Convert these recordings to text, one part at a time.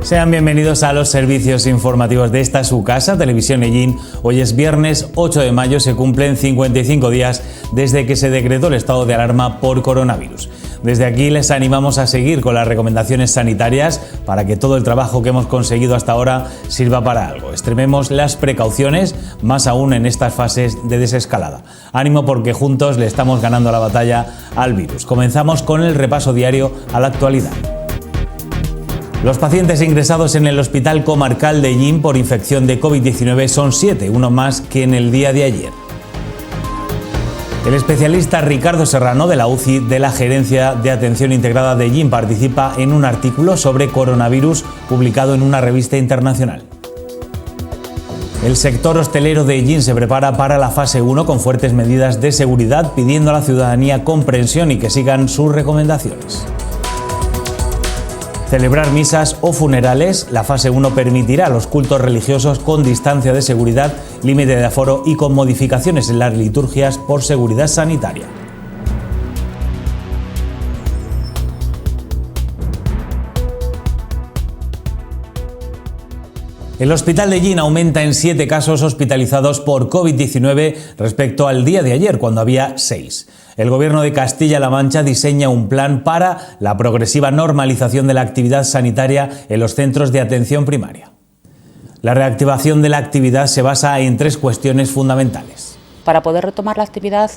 Sean bienvenidos a los servicios informativos de esta su casa, Televisión Ellín. Hoy es viernes 8 de mayo, se cumplen 55 días desde que se decretó el estado de alarma por coronavirus. Desde aquí les animamos a seguir con las recomendaciones sanitarias para que todo el trabajo que hemos conseguido hasta ahora sirva para algo. Extrememos las precauciones, más aún en estas fases de desescalada. Ánimo porque juntos le estamos ganando la batalla al virus. Comenzamos con el repaso diario a la actualidad. Los pacientes ingresados en el Hospital Comarcal de Ellín por infección de COVID-19 son 7, uno más que en el día de ayer. El especialista Ricardo Serrano de la UCI de la Gerencia de Atención Integrada de Ellín participa en un artículo sobre coronavirus publicado en una revista internacional. El sector hostelero de Ellín se prepara para la fase 1 con fuertes medidas de seguridad, pidiendo a la ciudadanía comprensión y que sigan sus recomendaciones. Celebrar misas o funerales. La fase 1 permitirá los cultos religiosos con distancia de seguridad, límite de aforo y con modificaciones en las liturgias por seguridad sanitaria. El Hospital de Ellín aumenta en 7 casos hospitalizados por COVID-19 respecto al día de ayer, cuando había 6. El Gobierno de Castilla-La Mancha diseña un plan para la progresiva normalización de la actividad sanitaria en los centros de atención primaria. La reactivación de la actividad se basa en 3 cuestiones fundamentales. Para poder retomar la actividad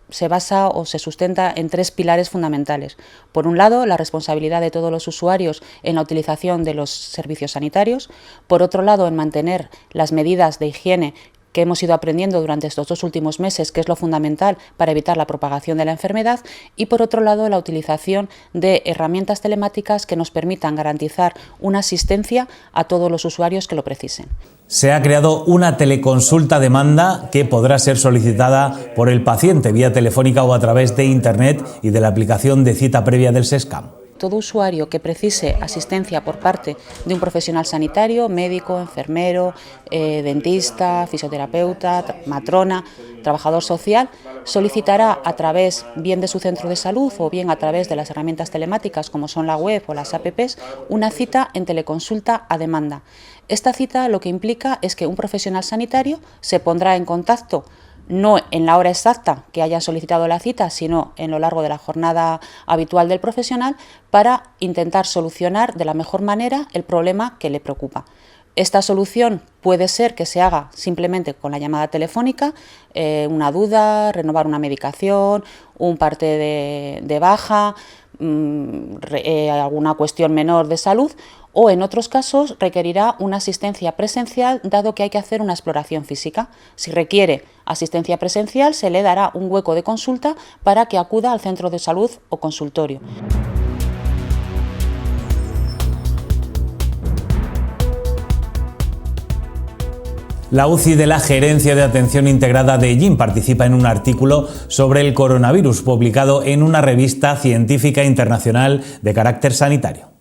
se basa o se sustenta en 3 pilares fundamentales. Por un lado, la responsabilidad de todos los usuarios en la utilización de los servicios sanitarios. Por otro lado, en mantener las medidas de higiene que hemos ido aprendiendo durante estos 2 últimos meses, que es lo fundamental para evitar la propagación de la enfermedad, y por otro lado la utilización de herramientas telemáticas que nos permitan garantizar una asistencia a todos los usuarios que lo precisen. Se ha creado una teleconsulta demanda que podrá ser solicitada por el paciente vía telefónica o a través de Internet y de la aplicación de cita previa del SESCAM. Todo usuario que precise asistencia por parte de un profesional sanitario, médico, enfermero, dentista, fisioterapeuta, matrona, trabajador social, solicitará a través bien de su centro de salud o bien a través de las herramientas telemáticas como son la web o las apps, una cita en teleconsulta a demanda. Esta cita lo que implica es que un profesional sanitario se pondrá en contacto no en la hora exacta que hayan solicitado la cita, sino en lo largo de la jornada habitual del profesional para intentar solucionar de la mejor manera el problema que le preocupa. Esta solución puede ser que se haga simplemente con la llamada telefónica, una duda, renovar una medicación, un parte de baja, alguna cuestión menor de salud, o en otros casos requerirá una asistencia presencial, dado que hay que hacer una exploración física. Si requiere asistencia presencial, se le dará un hueco de consulta para que acuda al centro de salud o consultorio. La UCI de la Gerencia de Atención Integrada de Ellín participa en un artículo sobre el coronavirus publicado en una revista científica internacional de carácter sanitario.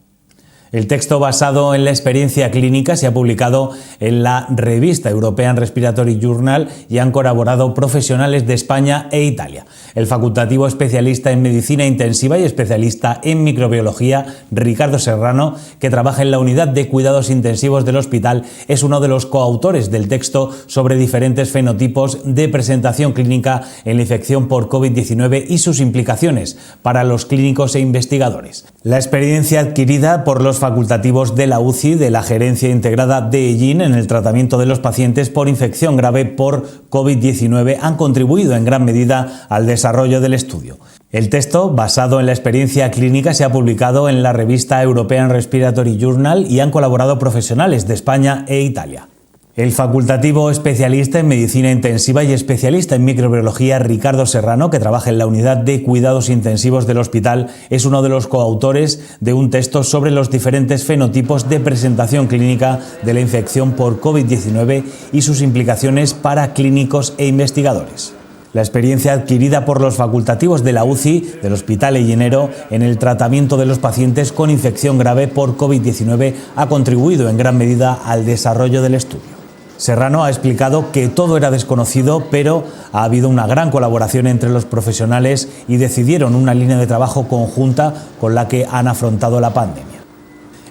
El texto, basado en la experiencia clínica, se ha publicado en la revista European Respiratory Journal y han colaborado profesionales de España e Italia. El facultativo especialista en medicina intensiva y especialista en microbiología, Ricardo Serrano, que trabaja en la unidad de cuidados intensivos del hospital, es uno de los coautores del texto sobre diferentes fenotipos de presentación clínica en la infección por COVID-19 y sus implicaciones para los clínicos e investigadores. La experiencia adquirida por los facultativos de la UCI de la Gerencia Integrada de Ellín en el tratamiento de los pacientes por infección grave por COVID-19 han contribuido en gran medida al desarrollo del estudio. El texto, basado en la experiencia clínica, se ha publicado en la revista European Respiratory Journal y han colaborado profesionales de España e Italia. El facultativo especialista en medicina intensiva y especialista en microbiología Ricardo Serrano, que trabaja en la unidad de cuidados intensivos del hospital, es uno de los coautores de un texto sobre los diferentes fenotipos de presentación clínica de la infección por COVID-19 y sus implicaciones para clínicos e investigadores. La experiencia adquirida por los facultativos de la UCI del Hospital Ellinero en el tratamiento de los pacientes con infección grave por COVID-19 ha contribuido en gran medida al desarrollo del estudio. Serrano ha explicado que todo era desconocido, pero ha habido una gran colaboración entre los profesionales y decidieron una línea de trabajo conjunta con la que han afrontado la pandemia.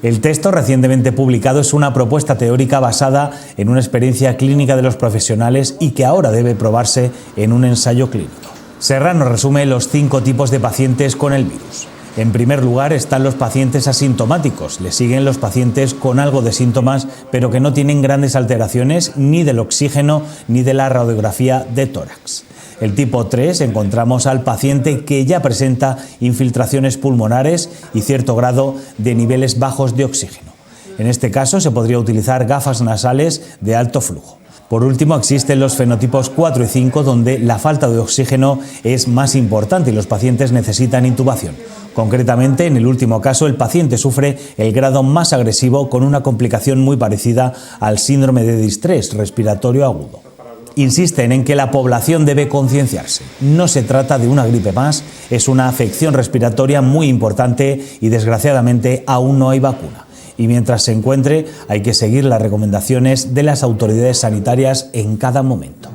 El texto recientemente publicado es una propuesta teórica basada en una experiencia clínica de los profesionales y que ahora debe probarse en un ensayo clínico. Serrano resume los 5 tipos de pacientes con el virus. En primer lugar están los pacientes asintomáticos, le siguen los pacientes con algo de síntomas pero que no tienen grandes alteraciones ni del oxígeno ni de la radiografía de tórax. El tipo 3 encontramos al paciente que ya presenta infiltraciones pulmonares y cierto grado de niveles bajos de oxígeno. En este caso se podría utilizar gafas nasales de alto flujo. Por último, existen los fenotipos 4 y 5, donde la falta de oxígeno es más importante y los pacientes necesitan intubación. Concretamente, en el último caso, el paciente sufre el grado más agresivo con una complicación muy parecida al síndrome de distrés respiratorio agudo. Insisten en que la población debe concienciarse. No se trata de una gripe más, es una afección respiratoria muy importante y desgraciadamente aún no hay vacuna. Y mientras se encuentre, hay que seguir las recomendaciones de las autoridades sanitarias en cada momento.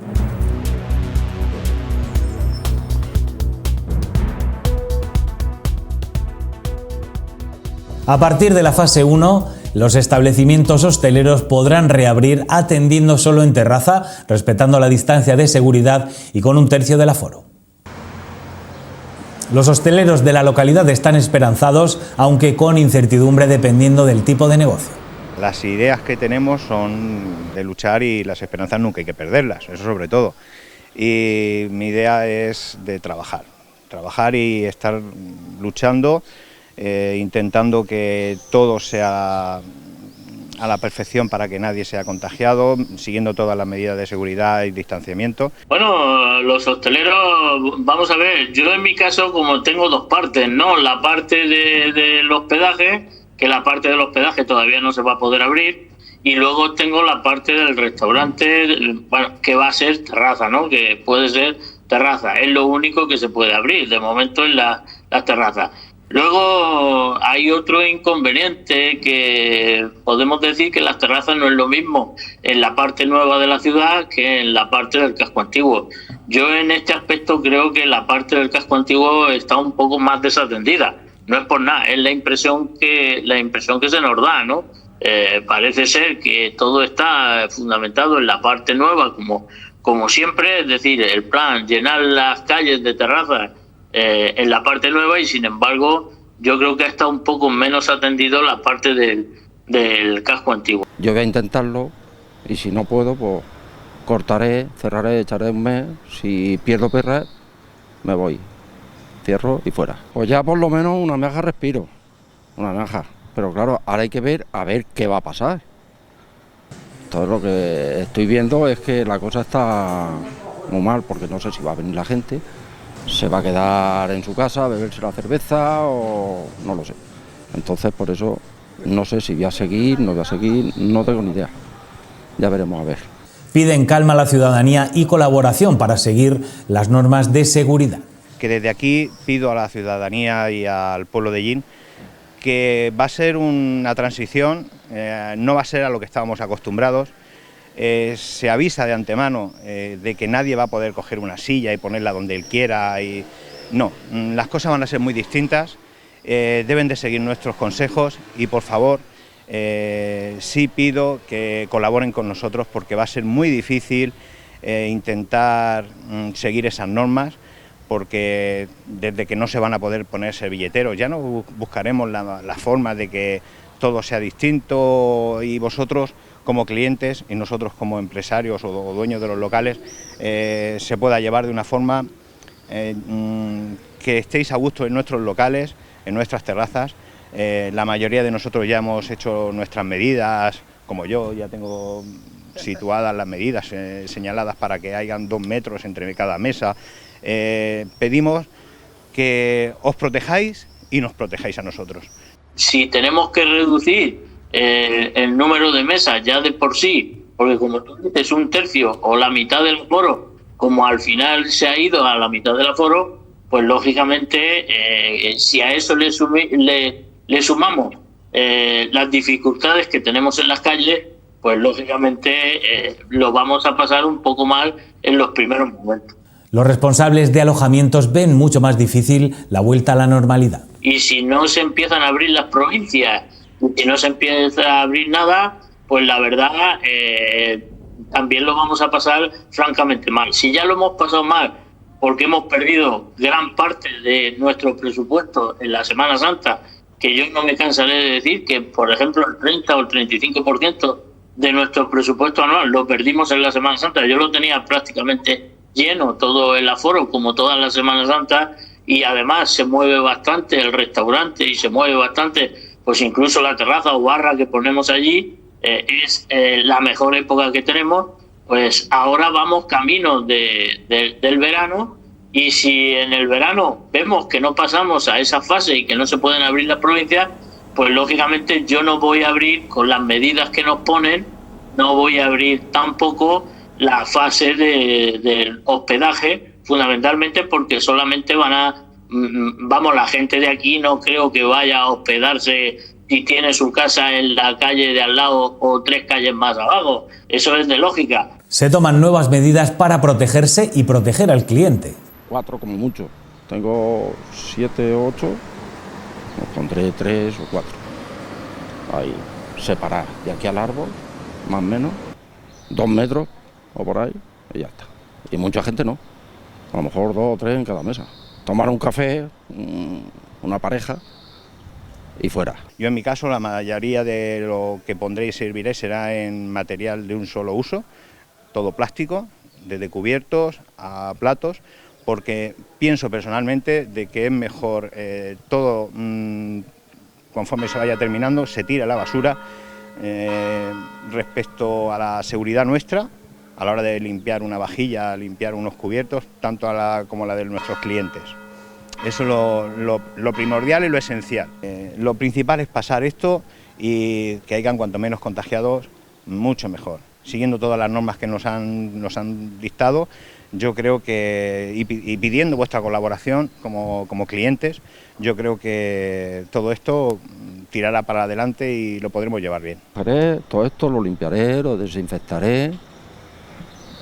A partir de la fase 1, los establecimientos hosteleros podrán reabrir atendiendo solo en terraza, respetando la distancia de seguridad y con 1/3 del aforo. Los hosteleros de la localidad están esperanzados, aunque con incertidumbre dependiendo del tipo de negocio. Las ideas que tenemos son de luchar y las esperanzas nunca hay que perderlas, eso sobre todo. Y mi idea es de trabajar y estar luchando, intentando que todo sea a la perfección para que nadie sea contagiado, siguiendo todas las medidas de seguridad y distanciamiento. Bueno, los hosteleros, vamos a ver, yo en mi caso como tengo 2 partes, ¿no? La parte del hospedaje, que la parte del hospedaje todavía no se va a poder abrir, y luego tengo la parte del restaurante, bueno, que va a ser terraza, ¿no? Que puede ser terraza, es lo único que se puede abrir de momento en la terraza. Luego hay otro inconveniente que podemos decir que las terrazas no es lo mismo en la parte nueva de la ciudad que en la parte del casco antiguo. Yo en este aspecto creo que la parte del casco antiguo está un poco más desatendida. No es por nada, es la impresión que se nos da, ¿no? Parece ser que todo está fundamentado en la parte nueva, como siempre, es decir, el plan llenar las calles de terrazas en la parte nueva, y sin embargo yo creo que está un poco menos atendido la parte del casco antiguo. Yo voy a intentarlo y si no puedo pues cortaré, cerraré, echaré un mes, si pierdo perra me voy, cierro y fuera. Pues ya por lo menos una meja respiro, una meja, pero claro, ahora hay que ver a ver qué va a pasar. Todo lo que estoy viendo es que la cosa está muy mal porque no sé si va a venir la gente, se va a quedar en su casa a beberse la cerveza o no lo sé. Entonces por eso no sé si voy a seguir, no voy a seguir, no tengo ni idea. Ya veremos a ver. Piden calma a la ciudadanía y colaboración para seguir las normas de seguridad. Que desde aquí pido a la ciudadanía y al pueblo de Llín que va a ser una transición, no va a ser a lo que estábamos acostumbrados. Se avisa de antemano de que nadie va a poder coger una silla y ponerla donde él quiera. No, las cosas van a ser muy distintas, deben de seguir nuestros consejos y por favor sí pido que colaboren con nosotros porque va a ser muy difícil intentar seguir esas normas, porque desde que no se van a poder poner servilleteros ya no buscaremos la forma de que todo sea distinto y vosotros como clientes y nosotros como empresarios o dueños de los locales se pueda llevar de una forma que estéis a gusto en nuestros locales, en nuestras terrazas. La mayoría de nosotros ya hemos hecho nuestras medidas, como yo ya tengo situadas las medidas señaladas para que hayan 2 metros entre cada mesa. Pedimos que os protejáis y nos protejáis a nosotros. Si tenemos que reducir el número de mesas ya de por sí, porque como tú dices 1/3 o la mitad del aforo, como al final se ha ido a la mitad del aforo, pues lógicamente si a eso le sumamos las dificultades que tenemos en las calles, pues lógicamente lo vamos a pasar un poco mal en los primeros momentos. Los responsables de alojamientos ven mucho más difícil la vuelta a la normalidad. Y si no se empiezan a abrir las provincias Y si no se empieza a abrir nada, pues la verdad también lo vamos a pasar francamente mal. Si ya lo hemos pasado mal porque hemos perdido gran parte de nuestro presupuesto en la Semana Santa, que yo no me cansaré de decir que, por ejemplo, el 30 o el 35% de nuestro presupuesto anual lo perdimos en la Semana Santa. Yo lo tenía prácticamente lleno, todo el aforo, como todas las Semanas Santas, y además se mueve bastante el restaurante y se mueve bastante, pues incluso la terraza o barra que ponemos allí, es la mejor época que tenemos. Pues ahora vamos camino del verano, y si en el verano vemos que no pasamos a esa fase y que no se pueden abrir las provincias, pues lógicamente yo no voy a abrir, con las medidas que nos ponen, no voy a abrir tampoco la fase del hospedaje, fundamentalmente porque solamente la gente de aquí no creo que vaya a hospedarse si tiene su casa en la calle de al lado o 3 calles más abajo. Eso es de lógica. Se toman nuevas medidas para protegerse y proteger al cliente. 4 como mucho. Tengo 7, 8, me pondré 3 o 4. Ahí, separar de aquí al árbol, más o menos, 2 metros o por ahí, y ya está. Y mucha gente no, a lo mejor 2 o 3 en cada mesa. Tomar un café, una pareja y fuera. Yo en mi caso la mayoría de lo que pondré y serviré será en material de un solo uso, todo plástico, desde cubiertos a platos, porque pienso personalmente de que es mejor todo, conforme se vaya terminando, se tira a la basura, respecto a la seguridad nuestra, a la hora de limpiar una vajilla, limpiar unos cubiertos, tanto como la de nuestros clientes. Eso es lo primordial y lo esencial. Lo principal es pasar esto y que hayan cuanto menos contagiados, mucho mejor. Siguiendo todas las normas que nos han dictado, yo creo que, y pidiendo vuestra colaboración como clientes, yo creo que todo esto tirará para adelante y lo podremos llevar bien. Haré todo esto, lo limpiaré, lo desinfectaré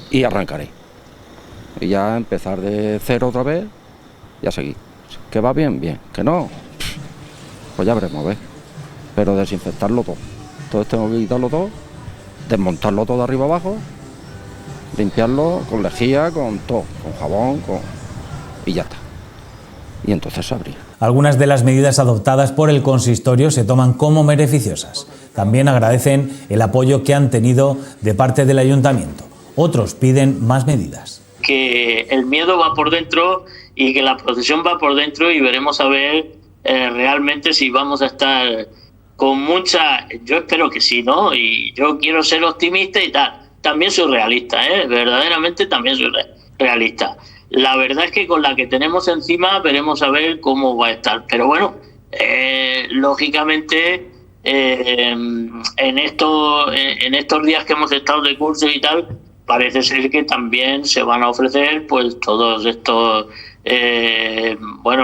y arrancaré. Y ya empezar de cero otra vez y a seguir. ¿Que va bien? Bien. ¿Que no? Pues ya veremos, ¿ves? Pero desinfectarlo todo. Entonces tengo que quitarlo todo, desmontarlo todo de arriba abajo, limpiarlo con lejía, con todo, con jabón, y ya está. Y entonces se abrirá. Algunas de las medidas adoptadas por el consistorio se toman como beneficiosas. También agradecen el apoyo que han tenido de parte del ayuntamiento. Otros piden más medidas. Que el miedo va por dentro y que la procesión va por dentro, y veremos a ver realmente si vamos a estar con mucha... Yo espero que sí, ¿no? Y yo quiero ser optimista y tal. También soy realista, verdaderamente también soy realista. La verdad es que con la que tenemos encima veremos a ver cómo va a estar. Pero bueno, lógicamente en estos días que hemos estado de curso y tal, parece ser que también se van a ofrecer pues todos estos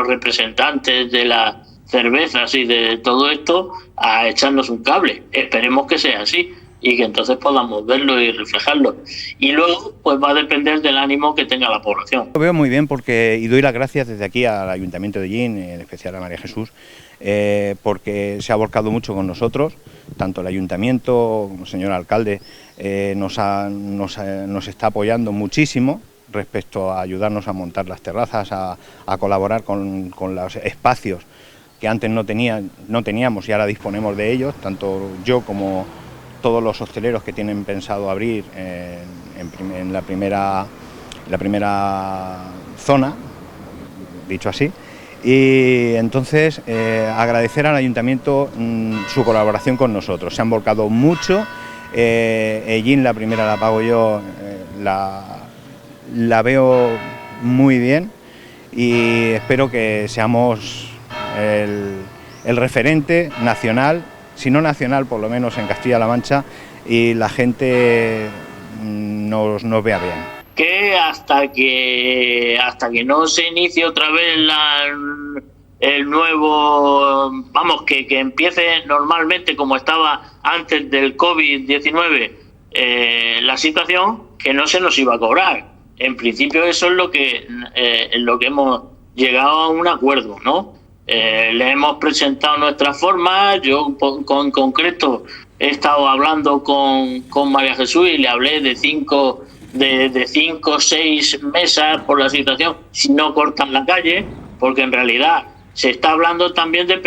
representantes de las cervezas y de todo esto a echarnos un cable. Esperemos que sea así y que entonces podamos verlo y reflejarlo. Y luego pues va a depender del ánimo que tenga la población. Lo veo muy bien y doy las gracias desde aquí al Ayuntamiento de Llín, en especial a María Jesús, porque se ha volcado mucho con nosotros, tanto el Ayuntamiento como el señor alcalde nos está apoyando muchísimo respecto a ayudarnos a montar las terrazas, a colaborar con los espacios que antes no teníamos y ahora disponemos de ellos, tanto yo como todos los hosteleros que tienen pensado abrir en la primera zona, dicho así. Y entonces agradecer al Ayuntamiento su colaboración con nosotros. Se han volcado mucho. Ellín, la primera la pago yo, la veo muy bien y espero que seamos el referente nacional, si no nacional, por lo menos en Castilla-La Mancha, y la gente nos vea bien. Que hasta que no se inicie otra vez el nuevo, que empiece normalmente como estaba antes del COVID-19 la situación, que no se nos iba a cobrar. En principio eso es lo que hemos llegado a un acuerdo, ¿no? Le hemos presentado nuestras formas. Yo en concreto he estado hablando con María Jesús y le hablé de 5 o 6 mesas por la situación, si no cortan la calle, porque en realidad se está hablando también de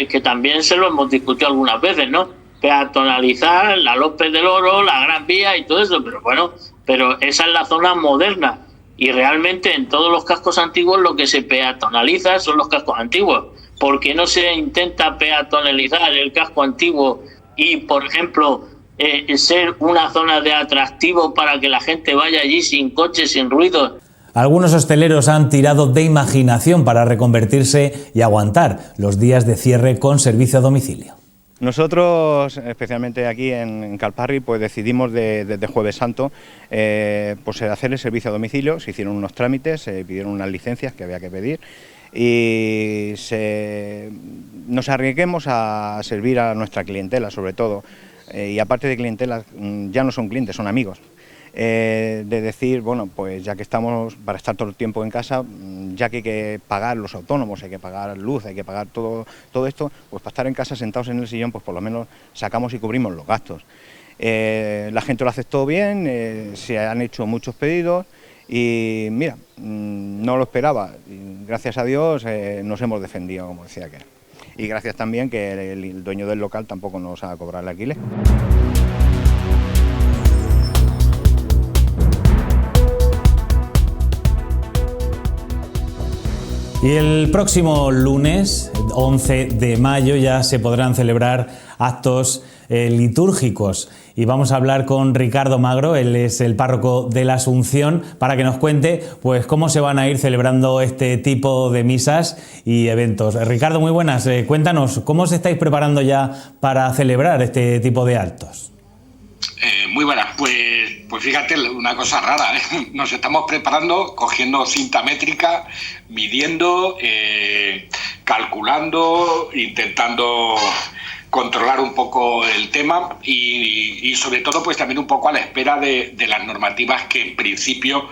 que también se lo hemos discutido algunas veces, ¿no? Peatonalizar la López del Oro, la Gran Vía y todo eso, pero bueno, esa es la zona moderna y realmente en todos los cascos antiguos lo que se peatonaliza son los cascos antiguos. ¿Por qué no se intenta peatonalizar el casco antiguo y, por ejemplo, ser una zona de atractivo para que la gente vaya allí sin coches, sin ruido? Algunos hosteleros han tirado de imaginación para reconvertirse y aguantar los días de cierre con servicio a domicilio. Nosotros, especialmente aquí en Calparri, pues decidimos desde Jueves Santo pues hacer el servicio a domicilio. Se hicieron unos trámites, se pidieron unas licencias que había que pedir y nos arriesguemos a servir a nuestra clientela, sobre todo. Y aparte de clientela, ya no son clientes, son amigos. De decir, bueno, pues ya que estamos para estar todo el tiempo en casa, ya que hay que pagar los autónomos, hay que pagar luz, hay que pagar todo esto, pues para estar en casa sentados en el sillón, pues por lo menos sacamos y cubrimos los gastos. La gente lo aceptó bien, se han hecho muchos pedidos y mira, no lo esperaba. Y gracias a Dios nos hemos defendido, como decía aquel. Y gracias también que el dueño del local tampoco nos ha cobrado el alquiler. Y el próximo lunes, 11 de mayo, ya se podrán celebrar actos litúrgicos. Y vamos a hablar con Ricardo Magro, él es el párroco de la Asunción, para que nos cuente pues cómo se van a ir celebrando este tipo de misas y eventos. Ricardo, muy buenas. Cuéntanos, ¿cómo os estáis preparando ya para celebrar este tipo de actos? Muy buenas, pues fíjate, una cosa rara, ¿eh? Nos estamos preparando cogiendo cinta métrica, midiendo, calculando, intentando controlar un poco el tema y sobre todo pues también un poco a la espera de las normativas que en principio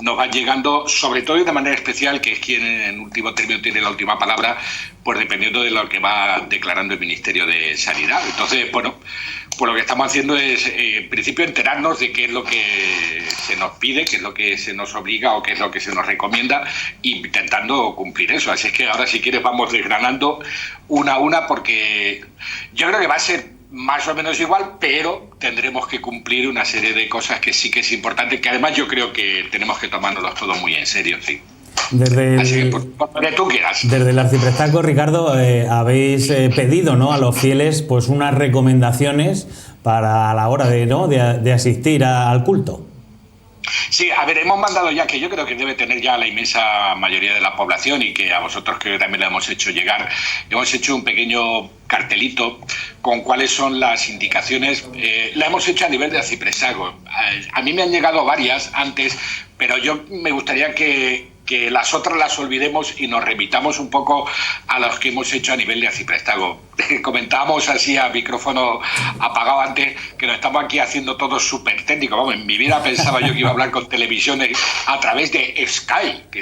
nos van llegando, sobre todo y de manera especial, que es quien en último término tiene la última palabra, pues dependiendo de lo que va declarando el Ministerio de Sanidad. Entonces, bueno, pues lo que estamos haciendo es, en principio, enterarnos de qué es lo que se nos pide, qué es lo que se nos obliga o qué es lo que se nos recomienda, intentando cumplir eso. Así es que ahora, si quieres, vamos desgranando una a una, porque yo creo que va a ser más o menos igual, pero tendremos que cumplir una serie de cosas que sí que es importante, que además yo creo que tenemos que tomárnoslo todo muy en serio, sí. Así que, por donde tú quieras. Desde el arciprestazgo, Ricardo, habéis pedido, ¿no?, a los fieles pues unas recomendaciones para a la hora de asistir al culto. Sí, a ver, hemos mandado ya, que yo creo que debe tener ya la inmensa mayoría de la población y que a vosotros creo que también le hemos hecho llegar, hemos hecho un pequeño cartelito con cuáles son las indicaciones. La hemos hecho a nivel de arciprestazgo. A mí me han llegado varias antes, pero yo me gustaría que las otras las olvidemos y nos remitamos un poco a los que hemos hecho a nivel de arciprestazgo. Comentábamos así a micrófono apagado antes que nos estamos aquí haciendo todo súper técnico. Vamos, en mi vida pensaba yo que iba a hablar con televisiones a través de Sky, que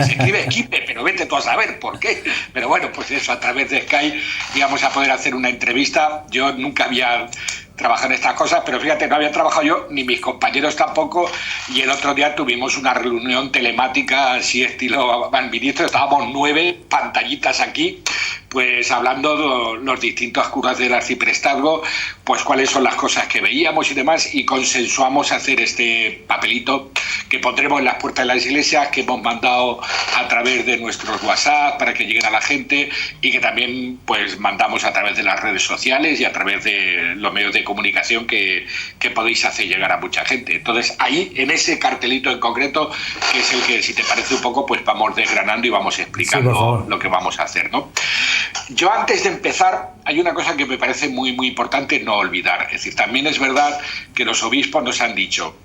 se escribe Equipe, pero vete tú a saber por qué. Pero bueno, pues eso, a través de Sky íbamos a poder hacer una entrevista. Yo nunca había trabajar en estas cosas, pero fíjate, no había trabajado yo, ni mis compañeros tampoco, y el otro día tuvimos una reunión telemática así estilo ministro, estábamos 9 pantallitas aquí, pues hablando los distintos curas del arciprestazgo, pues cuáles son las cosas que veíamos y demás, y consensuamos hacer este papelito que pondremos en las puertas de las iglesias, que hemos mandado a través de nuestros WhatsApp para que lleguen a la gente, y que también pues mandamos a través de las redes sociales y a través de los medios de comunicación que podéis hacer llegar a mucha gente. Entonces ahí, en ese cartelito en concreto, que es el que, si te parece un poco, pues vamos desgranando y vamos explicando lo que vamos a hacer, ¿no? Yo, antes de empezar, hay una cosa que me parece muy, muy importante no olvidar. Es decir, también es verdad que los obispos nos han dicho,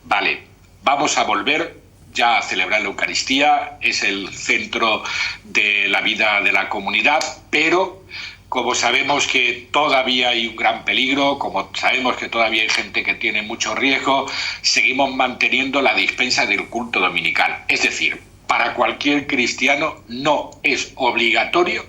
vale, vamos a volver ya a celebrar la Eucaristía, es el centro de la vida de la comunidad, pero como sabemos que todavía hay un gran peligro, como sabemos que todavía hay gente que tiene mucho riesgo, seguimos manteniendo la dispensa del culto dominical. Es decir, para cualquier cristiano no es obligatorio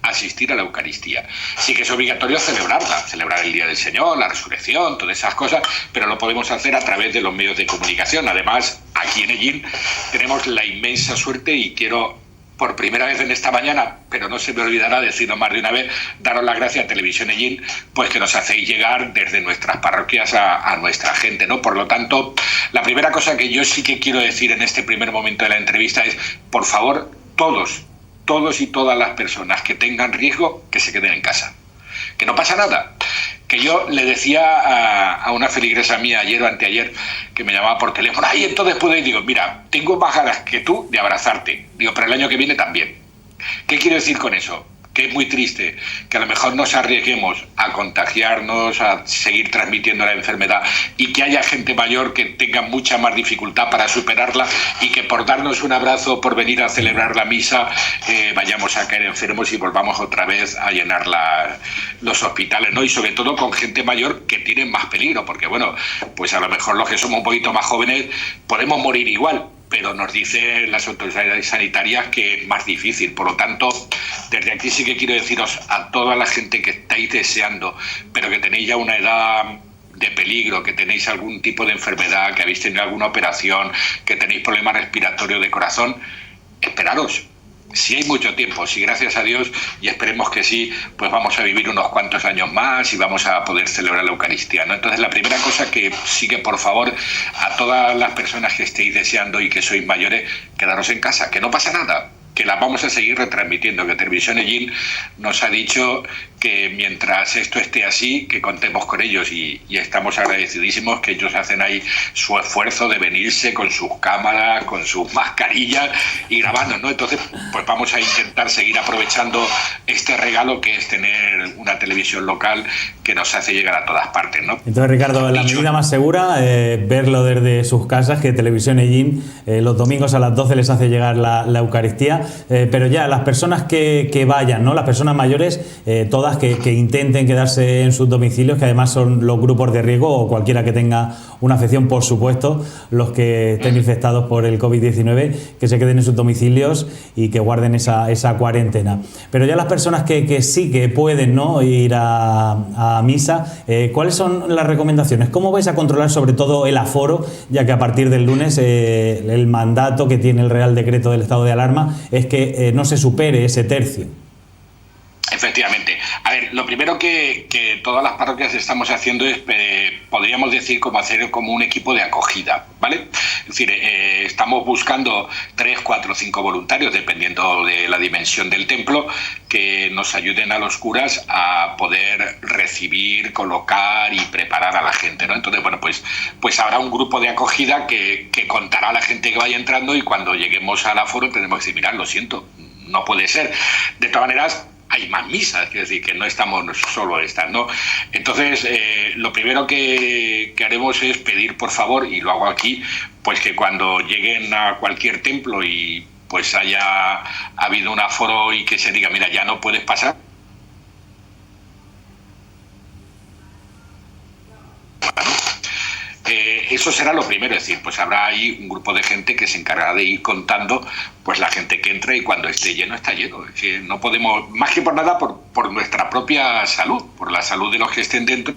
asistir a la Eucaristía. Sí que es obligatorio celebrarla, celebrar el Día del Señor, la resurrección, todas esas cosas, pero lo podemos hacer a través de los medios de comunicación. Además, aquí en Ellín tenemos la inmensa suerte, y quiero por primera vez en esta mañana, pero no se me olvidará decirlo más de una vez, daros las gracias a Televisión Ellín, pues que nos hacéis llegar desde nuestras parroquias a nuestra gente, ¿no? Por lo tanto, la primera cosa que yo sí que quiero decir en este primer momento de la entrevista es, por favor, todos y todas las personas que tengan riesgo, que se queden en casa. Que no pasa nada. Que yo le decía a una feligresa mía ayer o anteayer, que me llamaba por teléfono, ay, entonces puedo ir, digo, mira, tengo más ganas que tú de abrazarte. Digo, pero el año que viene también. ¿Qué quiero decir con eso? Que es muy triste que a lo mejor nos arriesguemos a contagiarnos, a seguir transmitiendo la enfermedad, y que haya gente mayor que tenga mucha más dificultad para superarla, y que por darnos un abrazo, por venir a celebrar la misa, vayamos a caer enfermos y volvamos otra vez a llenar los hospitales, ¿no? Y sobre todo con gente mayor que tiene más peligro, porque bueno, pues a lo mejor los que somos un poquito más jóvenes podemos morir igual, pero nos dicen las autoridades sanitarias que es más difícil. Por lo tanto, desde aquí sí que quiero deciros a toda la gente que estáis deseando, pero que tenéis ya una edad de peligro, que tenéis algún tipo de enfermedad, que habéis tenido alguna operación, que tenéis problemas respiratorios de corazón, esperaros. Si hay mucho tiempo, si gracias a Dios, y esperemos que sí, pues vamos a vivir unos cuantos años más y vamos a poder celebrar la Eucaristía, ¿no? Entonces, la primera cosa que sí que, por favor, a todas las personas que estéis deseando y que sois mayores, quedaros en casa, que no pasa nada, que las vamos a seguir retransmitiendo, que Televisión Ellín nos ha dicho que mientras esto esté así, que contemos con ellos, y estamos agradecidísimos que ellos hacen ahí su esfuerzo de venirse con sus cámaras, con sus mascarillas y grabando, ¿no? Entonces, pues vamos a intentar seguir aprovechando este regalo que es tener una televisión local que nos hace llegar a todas partes, ¿no? Entonces, Ricardo, la medida más segura, verlo desde sus casas, que Televisión Ellín los domingos a las 12 les hace llegar la Eucaristía, pero ya las personas que vayan, ¿no? Las personas mayores, todas que intenten quedarse en sus domicilios, que además son los grupos de riesgo, o cualquiera que tenga una afección, por supuesto, los que estén infectados por el COVID-19, que se queden en sus domicilios y que guarden esa cuarentena. Pero ya las personas que sí que pueden, ¿no?, ir a misa, ¿cuáles son las recomendaciones? ¿Cómo vais a controlar sobre todo el aforo, ya que a partir del lunes el mandato que tiene el Real Decreto del estado de alarma es que no se supere ese tercio? Efectivamente. A ver, lo primero que todas las parroquias estamos haciendo es, podríamos decir, hacer como un equipo de acogida, ¿vale? Es decir, estamos buscando 3, 4, 5 voluntarios, dependiendo de la dimensión del templo, que nos ayuden a los curas a poder recibir, colocar y preparar a la gente, ¿no? Entonces, bueno, pues habrá un grupo de acogida que contará a la gente que vaya entrando, y cuando lleguemos al aforo tenemos que decir, mirad, lo siento, no puede ser. De todas maneras, hay más misas, es decir, que no estamos solo estas, ¿no? Entonces, lo primero que haremos es pedir, por favor, y lo hago aquí, pues que cuando lleguen a cualquier templo y pues haya habido un aforo y que se diga, mira, ya no puedes pasar, eso será lo primero, es decir, pues habrá ahí un grupo de gente que se encargará de ir contando pues la gente que entra, y cuando esté lleno, está lleno. Es que no podemos, más que por nada, por nuestra propia salud, por la salud de los que estén dentro,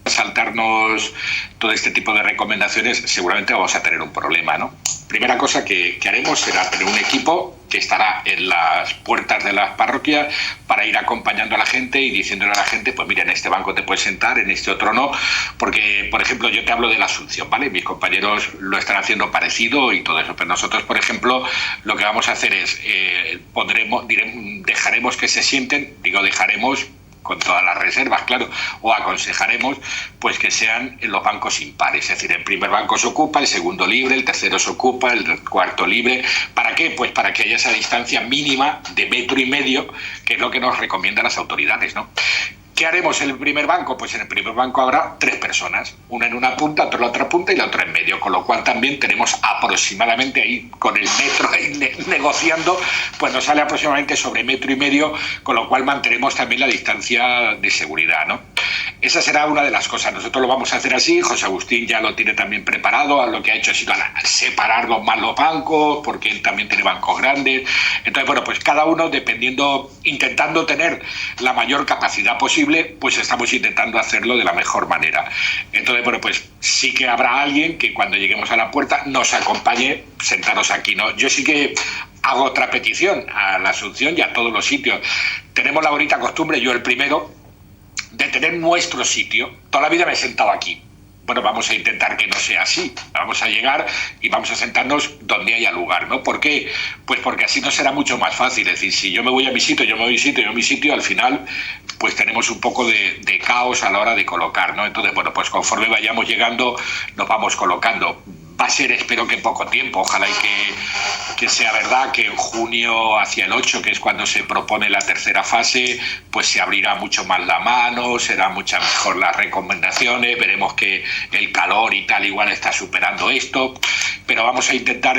saltarnos todo este tipo de recomendaciones, seguramente vamos a tener un problema, ¿no? Primera cosa que haremos será tener un equipo que estará en las puertas de las parroquias para ir acompañando a la gente y diciéndole a la gente, pues mira, en este banco te puedes sentar, en este otro no, porque, por ejemplo, yo te hablo de la Asunción, ¿vale? Mis compañeros lo están haciendo parecido y todo eso, pero nosotros, por ejemplo, lo que vamos a hacer es, dejaremos que se sienten, dejaremos con todas las reservas, claro, o aconsejaremos pues que sean en los bancos impares, es decir, el primer banco se ocupa, el segundo libre, el tercero se ocupa, el cuarto libre. ¿Para qué? Pues para que haya esa distancia mínima de 1,5 metros, que es lo que nos recomiendan las autoridades, ¿no? ¿Qué haremos en el primer banco? Pues en el primer banco habrá 3 personas, una en una punta, otra en la otra punta y la otra en medio, con lo cual también tenemos aproximadamente ahí, con el metro ahí negociando, pues nos sale aproximadamente sobre 1,5 metros, con lo cual mantenemos también la distancia de seguridad, ¿no? Esa será una de las cosas. Nosotros lo vamos a hacer así. José Agustín ya lo tiene también preparado. Lo que ha hecho ha sido separar más los bancos, porque él también tiene bancos grandes. Entonces, bueno, pues cada uno, dependiendo, intentando tener la mayor capacidad posible, pues estamos intentando hacerlo de la mejor manera. Entonces, bueno, pues sí que habrá alguien que cuando lleguemos a la puerta nos acompañe, sentaros aquí, ¿no? Yo sí que hago otra petición a la Asunción y a todos los sitios. Tenemos la bonita costumbre, yo el primero, de tener nuestro sitio. Toda la vida me he sentado aquí. Bueno, vamos a intentar que no sea así. Vamos a llegar y vamos a sentarnos donde haya lugar, ¿no? ¿Por qué? Pues porque así nos será mucho más fácil. Es decir, si yo me voy a mi sitio, yo me voy a mi sitio, yo a mi sitio, al final pues tenemos un poco de caos a la hora de colocar, ¿no? Entonces, bueno, pues conforme vayamos llegando, nos vamos colocando. Va a ser, espero que en poco tiempo, ojalá y que sea verdad que en junio hacia el 8, que es cuando se propone la tercera fase, pues se abrirá mucho más la mano, será mucho mejor las recomendaciones, veremos que el calor y tal igual está superando esto, pero vamos a intentar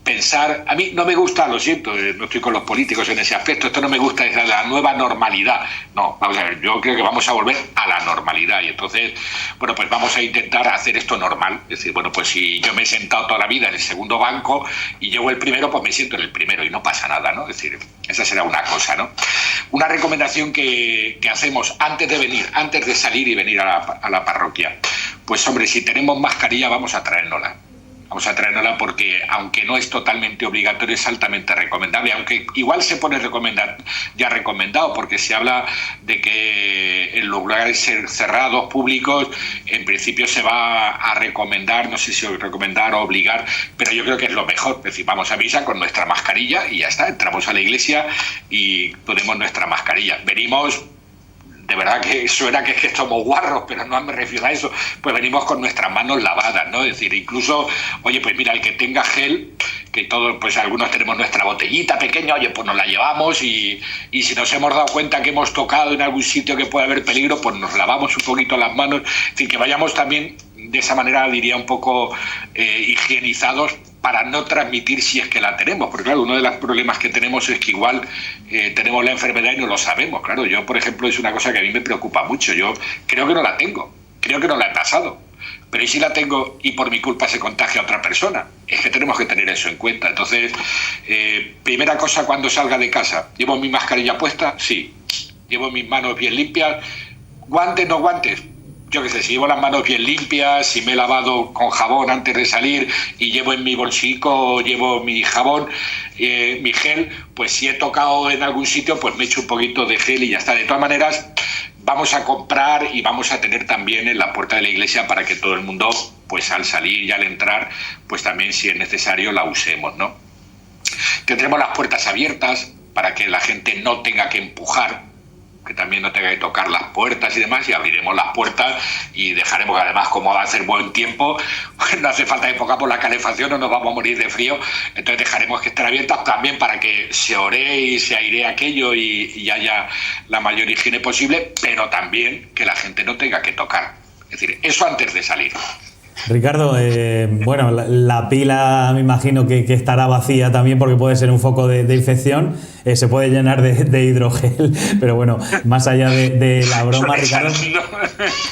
pensar, a mí no me gusta, lo siento, no estoy con los políticos en ese aspecto, esto no me gusta, es la nueva normalidad. No, vamos a ver, yo creo que vamos a volver a la normalidad y entonces, bueno, pues vamos a intentar hacer esto normal. Es decir, bueno, pues si yo me he sentado toda la vida en el segundo banco y llego el primero, pues me siento en el primero y no pasa nada, ¿no? Es decir, esa será una cosa, ¿no? Una recomendación que hacemos antes de venir, antes de salir y venir a la parroquia, pues hombre, si tenemos mascarilla vamos a traérnosla. Vamos a traérnosla porque, aunque no es totalmente obligatorio, es altamente recomendable, aunque igual se pone ya recomendado, porque se habla de que en los lugares cerrados, públicos, en principio se va a recomendar, no sé si recomendar o obligar, pero yo creo que es lo mejor. Es decir, vamos a misa con nuestra mascarilla y ya está, entramos a la iglesia y ponemos nuestra mascarilla. Venimos... De verdad que suena que es que somos guarros, pero no me refiero a eso. Pues venimos con nuestras manos lavadas, ¿no? Es decir, incluso, oye, pues mira, el que tenga gel, que todos, pues algunos tenemos nuestra botellita pequeña, oye, pues nos la llevamos y si nos hemos dado cuenta que hemos tocado en algún sitio que puede haber peligro, pues nos lavamos un poquito las manos. Es decir, que vayamos también de esa manera, diría, un poco higienizados, para no transmitir si es que la tenemos, porque claro, uno de los problemas que tenemos es que igual tenemos la enfermedad y no lo sabemos. Claro, yo, por ejemplo, es una cosa que a mí me preocupa mucho. Yo creo que no la tengo, creo que no la he pasado, pero ¿y si la tengo y por mi culpa se contagia a otra persona? Es que tenemos que tener eso en cuenta. Entonces, primera cosa cuando salga de casa, ¿llevo mi mascarilla puesta? Sí. ¿Llevo mis manos bien limpias? ¿Guantes, no guantes? Yo qué sé, si llevo las manos bien limpias, si me he lavado con jabón antes de salir y llevo en mi bolsico, llevo mi jabón, mi gel, pues si he tocado en algún sitio, pues me echo un poquito de gel y ya está. De todas maneras, vamos a comprar y vamos a tener también en la puerta de la iglesia para que todo el mundo, pues al salir y al entrar, pues también si es necesario la usemos, ¿no? Tendremos las puertas abiertas para que la gente no tenga que empujar, que también no tenga que tocar las puertas y demás, y abriremos las puertas y dejaremos, además, como va a hacer buen tiempo, no hace falta que pongamos la calefacción, no nos vamos a morir de frío, entonces dejaremos que estén abiertas también para que se ore y se airee aquello y haya la mayor higiene posible, pero también que la gente no tenga que tocar. Es decir, eso antes de salir. Ricardo, bueno, la pila me imagino que estará vacía también porque puede ser un foco de infección, se puede llenar de hidrogel, pero bueno, más allá de la broma, Ricardo,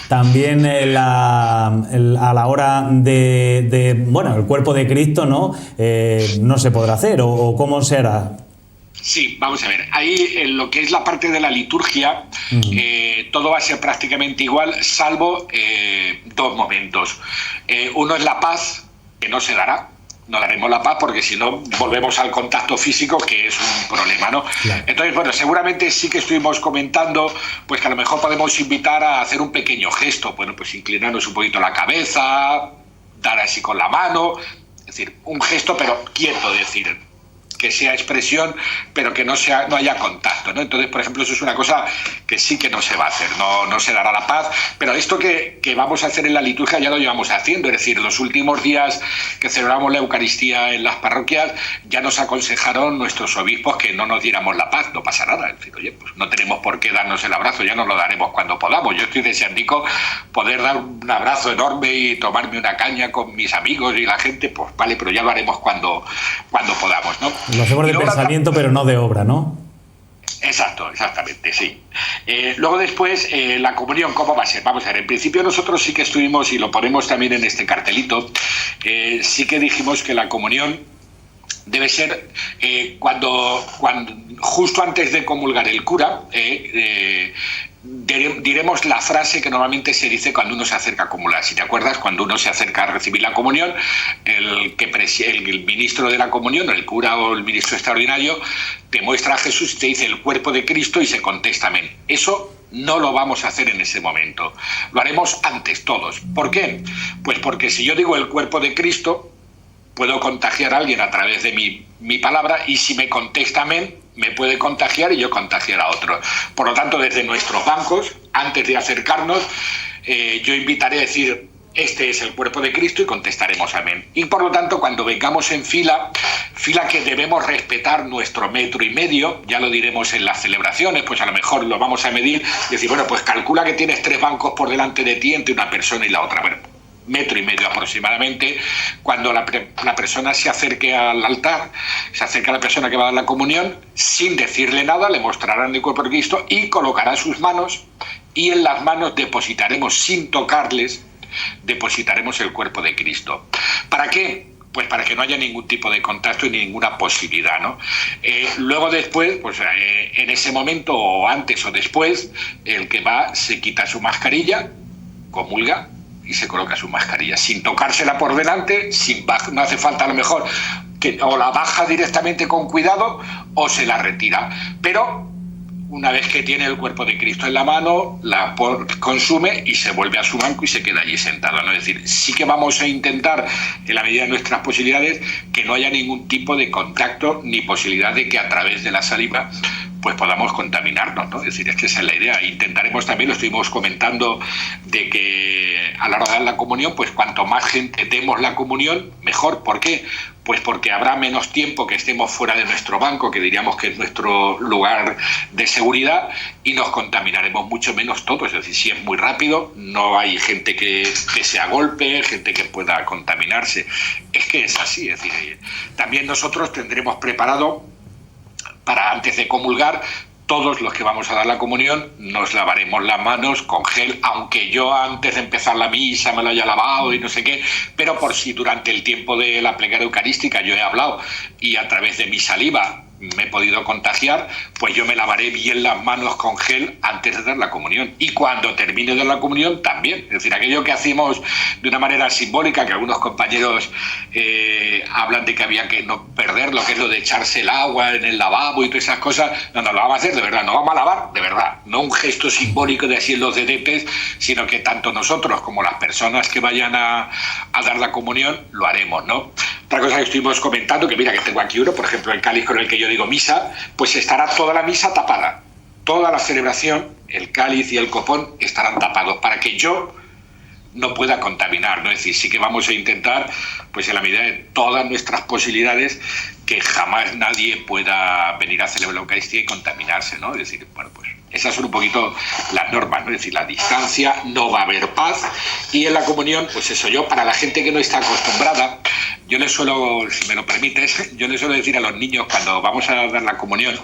también a la hora bueno, el cuerpo de Cristo, ¿no? No se podrá hacer, o ¿cómo será? Sí, vamos a ver, ahí en lo que es la parte de la liturgia, todo va a ser prácticamente igual, salvo dos momentos. Uno es la paz, que no se dará, no daremos la paz porque si no volvemos al contacto físico, que es un problema, ¿no? Claro. Entonces, bueno, seguramente sí que estuvimos comentando, pues que a lo mejor podemos invitar a hacer un pequeño gesto, bueno, pues inclinarnos un poquito la cabeza, dar así con la mano, es decir, un gesto pero quieto, decir, que sea expresión, pero que no haya contacto, ¿no? Entonces, por ejemplo, eso es una cosa que sí que no se va a hacer, no se dará la paz, pero esto que vamos a hacer en la liturgia ya lo llevamos haciendo, es decir, los últimos días que celebramos la Eucaristía en las parroquias ya nos aconsejaron nuestros obispos que no nos diéramos la paz, no pasa nada, es decir, oye, pues no tenemos por qué darnos el abrazo, ya nos lo daremos cuando podamos. Yo estoy deseando poder dar un abrazo enorme y tomarme una caña con mis amigos y la gente, pues vale, pero ya lo haremos cuando podamos, ¿no? Lo hacemos de pensamiento, pero no de obra, ¿no? Exacto, exactamente, sí. Luego después, la comunión, ¿cómo va a ser? Vamos a ver, en principio nosotros sí que estuvimos, y lo ponemos también en este cartelito, sí que dijimos que la comunión debe ser cuando justo antes de comulgar el cura, diremos la frase que normalmente se dice cuando uno se acerca a comulgar. Si te acuerdas, cuando uno se acerca a recibir la comunión, el ministro de la comunión, el cura o el ministro extraordinario, te muestra a Jesús, te dice el cuerpo de Cristo y se contesta amén. Eso no lo vamos a hacer en ese momento. Lo haremos antes todos. ¿Por qué? Pues porque si yo digo el cuerpo de Cristo, puedo contagiar a alguien a través de mi palabra, y si me contesta amén, me puede contagiar y yo contagiar a otros. Por lo tanto, desde nuestros bancos, antes de acercarnos, yo invitaré a decir, este es el cuerpo de Cristo, y contestaremos amén. Y por lo tanto, cuando vengamos en fila que debemos respetar nuestro 1,5 metros, ya lo diremos en las celebraciones, pues a lo mejor lo vamos a medir, y decir, bueno, pues calcula que tienes 3 bancos por delante de ti, entre una persona y la otra. Bueno, 1,5 metros aproximadamente. Cuando la persona se acerque al altar, se acerca a la persona que va a dar la comunión, sin decirle nada, le mostrarán el cuerpo de Cristo y colocará sus manos, y en las manos depositaremos, sin tocarles, depositaremos el cuerpo de Cristo. ¿Para qué? Pues para que no haya ningún tipo de contacto y ninguna posibilidad, ¿no? Luego después, pues en ese momento, o antes o después, el que va se quita su mascarilla, comulga y se coloca su mascarilla, sin tocársela por delante, no hace falta a lo mejor que o la baja directamente con cuidado o se la retira, pero una vez que tiene el cuerpo de Cristo en la mano, la consume y se vuelve a su banco y se queda allí sentado, ¿no? Es decir, sí que vamos a intentar, en la medida de nuestras posibilidades, que no haya ningún tipo de contacto ni posibilidad de que a través de la saliva pues podamos contaminarnos, ¿no? Es decir, es que esa es la idea. Intentaremos también, lo estuvimos comentando, de que a la hora de dar la comunión, pues cuanto más gente demos la comunión, mejor. ¿Por qué? Pues porque habrá menos tiempo que estemos fuera de nuestro banco, que diríamos que es nuestro lugar de seguridad, y nos contaminaremos mucho menos todos. Es decir, si es muy rápido, no hay gente que se agolpe, gente que pueda contaminarse. Es que es así. Es decir, también nosotros tendremos preparado, para antes de comulgar, todos los que vamos a dar la comunión nos lavaremos las manos con gel, aunque yo antes de empezar la misa me lo haya lavado y no sé qué, pero por si durante el tiempo de la plegaria eucarística yo he hablado y a través de mi saliva me he podido contagiar, pues yo me lavaré bien las manos con gel antes de dar la comunión. Y cuando termine de la comunión también. Es decir, aquello que hacemos de una manera simbólica, que algunos compañeros hablan de que había que no perder lo que es lo de echarse el agua en el lavabo y todas esas cosas, no lo vamos a hacer de verdad, nos vamos a lavar de verdad. No un gesto simbólico de así en los dedetes, sino que tanto nosotros como las personas que vayan a dar la comunión lo haremos, ¿no? Otra cosa que estuvimos comentando, que mira que tengo aquí uno, por ejemplo, el cáliz con el que yo digo misa, pues estará toda la misa tapada. Toda la celebración, el cáliz y el copón estarán tapados para que yo no pueda contaminar, ¿no? Es decir, sí que vamos a intentar, pues en la medida de todas nuestras posibilidades, que jamás nadie pueda venir a celebrar la Eucaristía y contaminarse, ¿no? Es decir, bueno, pues esas son un poquito las normas, ¿no? Es decir, la distancia, no va a haber paz, y en la comunión, pues eso, yo para la gente que no está acostumbrada, yo les suelo, si me lo permites, yo les suelo decir a los niños cuando vamos a dar la comunión,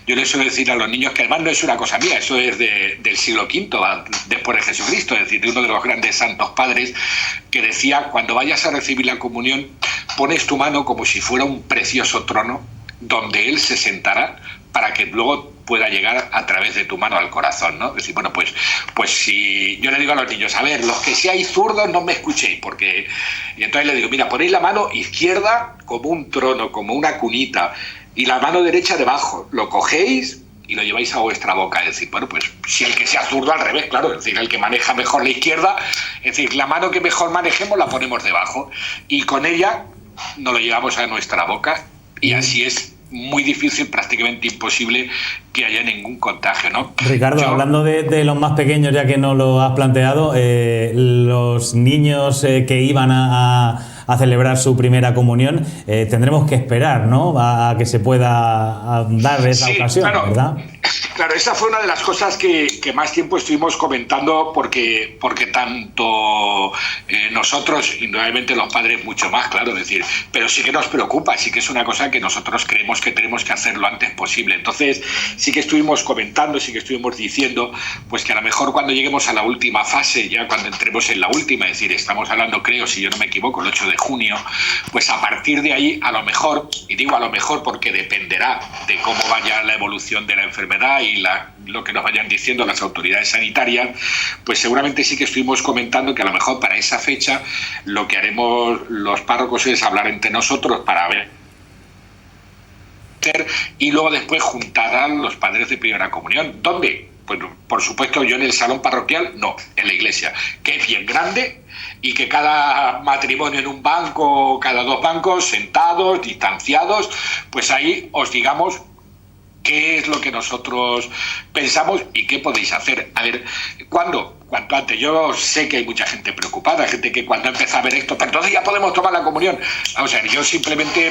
yo les suelo decir a los niños que además no es una cosa mía, eso es del siglo V, después de Jesucristo, es decir, de uno de los grandes santos padres, que decía, cuando vayas a recibir la comunión, pones tu mano como si fuera un precioso trono donde Él se sentará para que luego pueda llegar a través de tu mano al corazón, ¿no? Es decir, bueno, pues si yo le digo a los niños, a ver, los que seáis zurdos no me escuchéis, porque... Y entonces le digo, mira, ponéis la mano izquierda como un trono, como una cunita, y la mano derecha debajo, lo cogéis y lo lleváis a vuestra boca. Es decir, bueno, pues si el que sea zurdo al revés, claro, es decir, el que maneja mejor la izquierda, es decir, la mano que mejor manejemos la ponemos debajo, y con ella nos lo llevamos a nuestra boca, y así es muy difícil, prácticamente imposible que haya ningún contagio, ¿no? Ricardo, hablando de los más pequeños, ya que no lo has planteado, los niños que iban a a celebrar su primera comunión, tendremos que esperar, ¿no?, a que se pueda dar esa ocasión, claro, ¿verdad? Claro, esa fue una de las cosas que más tiempo estuvimos comentando porque tanto nosotros, indudablemente los padres mucho más, claro, es decir, pero sí que nos preocupa, sí que es una cosa que nosotros creemos que tenemos que hacer lo antes posible. Entonces sí que estuvimos comentando, sí que estuvimos diciendo pues que a lo mejor cuando lleguemos a la última fase, ya cuando entremos en la última, es decir, estamos hablando, creo, si yo no me equivoco, el 8 de junio, pues a partir de ahí, a lo mejor, y digo a lo mejor porque dependerá de cómo vaya la evolución de la enfermedad y lo que nos vayan diciendo las autoridades sanitarias, pues seguramente sí que estuvimos comentando que a lo mejor para esa fecha lo que haremos los párrocos es hablar entre nosotros para ver y luego después juntar a los padres de primera comunión. ¿Dónde? Pues por supuesto yo en el salón parroquial, no, en la iglesia, que es bien grande y que cada matrimonio en un banco, cada 2 bancos, sentados, distanciados, pues ahí os digamos qué es lo que nosotros pensamos y qué podéis hacer. A ver, ¿cuándo? Cuanto antes. Yo sé que hay mucha gente preocupada, gente que cuando empieza a ver esto, pero entonces ya podemos tomar la comunión. Vamos a ver, yo simplemente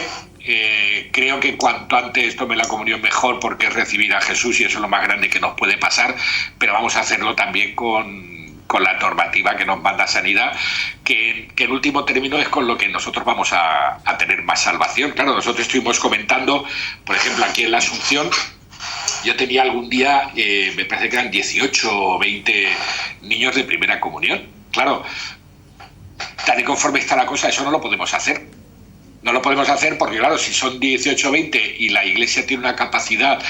creo que cuanto antes tome la comunión mejor, porque es recibir a Jesús y eso es lo más grande que nos puede pasar, pero vamos a hacerlo también con la normativa que nos manda Sanidad, que en último término es con lo que nosotros vamos a tener más salvación. Claro, nosotros estuvimos comentando, por ejemplo, aquí en la Asunción, yo tenía algún día, me parece que eran 18 o 20 niños de primera comunión. Claro, tal y conforme está la cosa, eso no lo podemos hacer. No lo podemos hacer porque, claro, si son 18 o 20 y la iglesia tiene una capacidad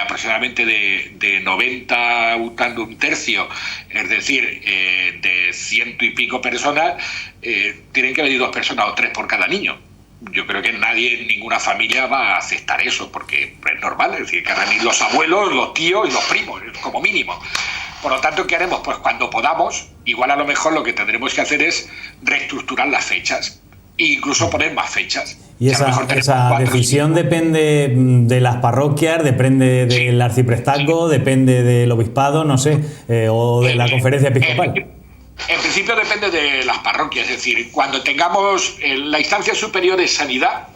aproximadamente de 90, dando un tercio, es decir, de 100 y pico personas, tienen que venir 2 personas o 3 por cada niño. Yo creo que nadie, ninguna familia va a aceptar eso, porque es normal, es decir, que venir los abuelos, los tíos y los primos, como mínimo. Por lo tanto, ¿qué haremos? Pues cuando podamos, igual a lo mejor lo que tendremos que hacer es reestructurar las fechas. Incluso poner más fechas. Y esa decisión depende de las parroquias, depende del arciprestazgo, depende del obispado, no sé, o de la conferencia episcopal. En principio depende de las parroquias, es decir, cuando tengamos la instancia superior es Sanidad,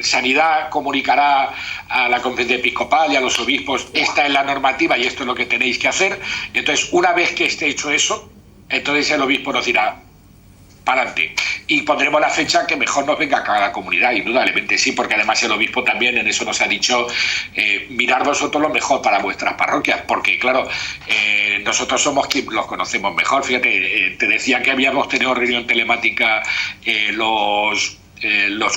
Sanidad comunicará a la conferencia episcopal y a los obispos, esta es la normativa y esto es lo que tenéis que hacer. Entonces, una vez que esté hecho eso, entonces el obispo nos dirá, para adelante. Y pondremos la fecha que mejor nos venga a cada comunidad, indudablemente sí, porque además el obispo también en eso nos ha dicho, mirad vosotros lo mejor para vuestras parroquias, porque claro, nosotros somos quienes los conocemos mejor. Fíjate, te decía que habíamos tenido reunión telemática los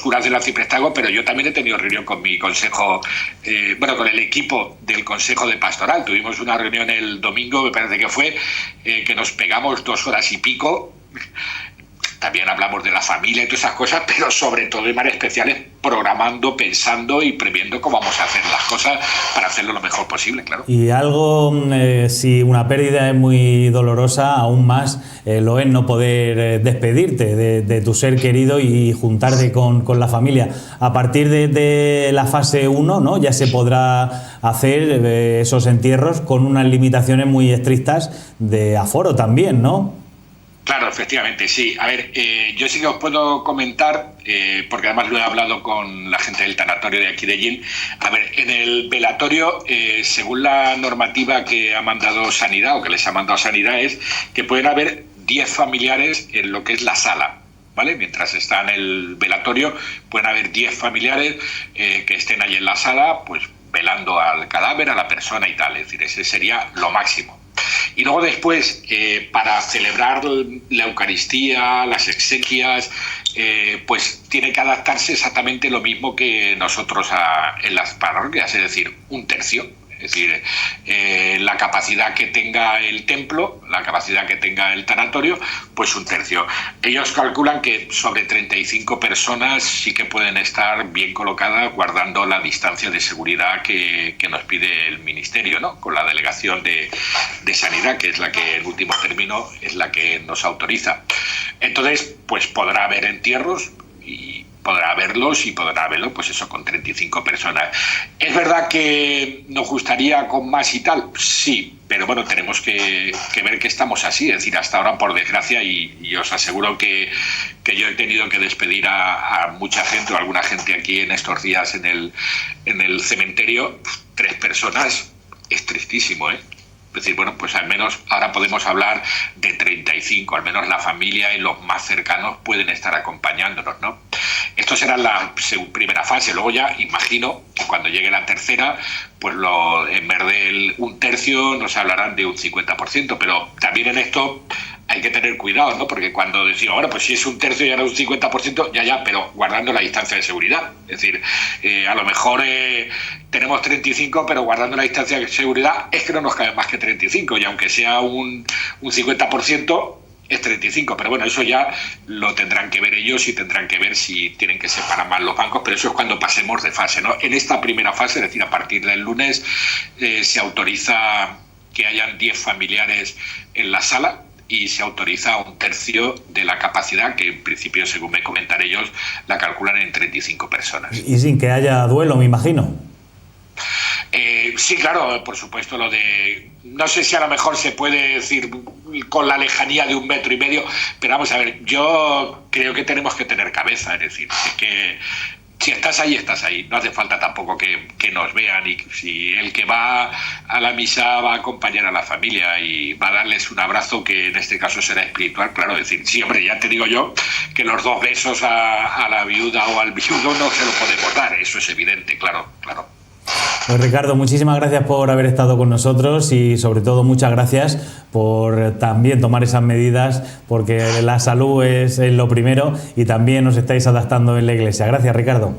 curas del arciprestazgo, pero yo también he tenido reunión con mi consejo, con el equipo del consejo de pastoral. Tuvimos una reunión el domingo, me parece que fue, que nos pegamos 2 horas y pico. También hablamos de la familia y todas esas cosas, pero sobre todo de manera especial programando, pensando y previendo cómo vamos a hacer las cosas para hacerlo lo mejor posible, claro. Y algo, si una pérdida es muy dolorosa, aún más lo es no poder despedirte de tu ser querido y juntarte con la familia. A partir de la fase 1, ¿no?, ya se podrá hacer esos entierros con unas limitaciones muy estrictas de aforo también, ¿no? Claro, efectivamente, sí. A ver, yo sí que os puedo comentar, porque además lo he hablado con la gente del tanatorio de aquí de Yin. A ver, en el velatorio, según la normativa que ha mandado Sanidad, o que les ha mandado Sanidad, es que pueden haber 10 familiares en lo que es la sala, ¿vale? Mientras está en el velatorio, pueden haber 10 familiares que estén ahí en la sala, pues velando al cadáver, a la persona y tal. Es decir, ese sería lo máximo. Y luego después, para celebrar la Eucaristía, las exequias, pues tiene que adaptarse exactamente lo mismo que nosotros en las parroquias, es decir, 1/3. Es decir, la capacidad que tenga el templo, la capacidad que tenga el tanatorio, pues 1/3. Ellos calculan que sobre 35 personas sí que pueden estar bien colocadas, guardando la distancia de seguridad que nos pide el ministerio, ¿no?, con la delegación de Sanidad, que es la que en último término es la que nos autoriza. Entonces, pues podrá haber entierros y podrá verlos y podrá verlo, pues eso, con 35 personas. ¿Es verdad que nos gustaría con más y tal? Sí, pero bueno, tenemos que ver que estamos así, es decir, hasta ahora por desgracia, y os aseguro que yo he tenido que despedir a mucha gente o alguna gente aquí en estos días en el cementerio, 3 personas, es tristísimo, ¿eh? Es decir, bueno, pues al menos ahora podemos hablar de 35, al menos la familia y los más cercanos pueden estar acompañándonos, ¿no? Esto será la primera fase, luego ya imagino que cuando llegue la tercera, pues en vez de un tercio nos hablarán de un 50%, pero también en esto hay que tener cuidado, ¿no? Porque cuando decimos, bueno, pues si es un tercio y ahora un 50%, ya, pero guardando la distancia de seguridad. Es decir, a lo mejor tenemos 35, pero guardando la distancia de seguridad es que no nos cabe más que 35, y aunque sea un 50%, es 35, pero bueno, eso ya lo tendrán que ver ellos y tendrán que ver si tienen que separar más los bancos, pero eso es cuando pasemos de fase, ¿no? En esta primera fase, es decir, a partir del lunes, se autoriza que hayan 10 familiares en la sala, y se autoriza un tercio de la capacidad, que en principio, según me comentan ellos, la calculan en 35 personas. Y sin que haya duelo, me imagino. Sí, claro, por supuesto, no sé si a lo mejor se puede decir con la lejanía de 1,5 metros, pero vamos a ver, yo creo que tenemos que tener cabeza, es decir, que si estás ahí, no hace falta tampoco que nos vean, y si el que va a la misa va a acompañar a la familia y va a darles un abrazo, que en este caso será espiritual, claro, es decir, sí, hombre, ya te digo yo que los 2 besos a la viuda o al viudo no se lo podemos dar, eso es evidente, claro. Pues Ricardo, muchísimas gracias por haber estado con nosotros, y sobre todo muchas gracias por también tomar esas medidas, porque la salud es lo primero, y también os estáis adaptando en la Iglesia. Gracias, Ricardo.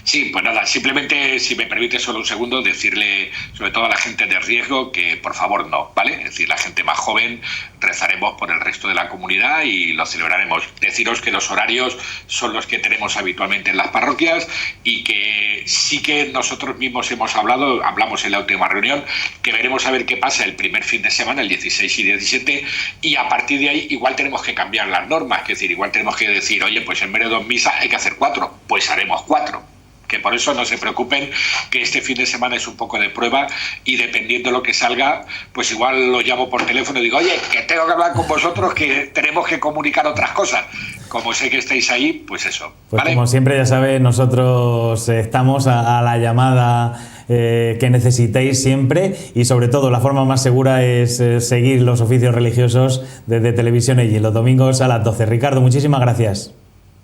Sí, pues nada, simplemente, si me permite solo un segundo, decirle sobre todo a la gente de riesgo que por favor no, ¿vale? Es decir, la gente más joven rezaremos por el resto de la comunidad y lo celebraremos. Deciros que los horarios son los que tenemos habitualmente en las parroquias, y que sí que nosotros mismos hablamos en la última reunión, que veremos a ver qué pasa el primer fin de semana, el 16 y 17, y a partir de ahí igual tenemos que cambiar las normas, es decir, igual tenemos que decir, oye, pues en vez de 2 misas hay que hacer 4, pues haremos 4. Que por eso no se preocupen, que este fin de semana es un poco de prueba, y dependiendo de lo que salga, pues igual lo llamo por teléfono y digo, oye, que tengo que hablar con vosotros, que tenemos que comunicar otras cosas. Como sé que estáis ahí, pues eso. Pues ¿vale? Como siempre, ya sabéis, nosotros estamos a la llamada que necesitéis siempre, y sobre todo la forma más segura es seguir los oficios religiosos desde Televisión Ellín los domingos a las 12. Ricardo, muchísimas gracias.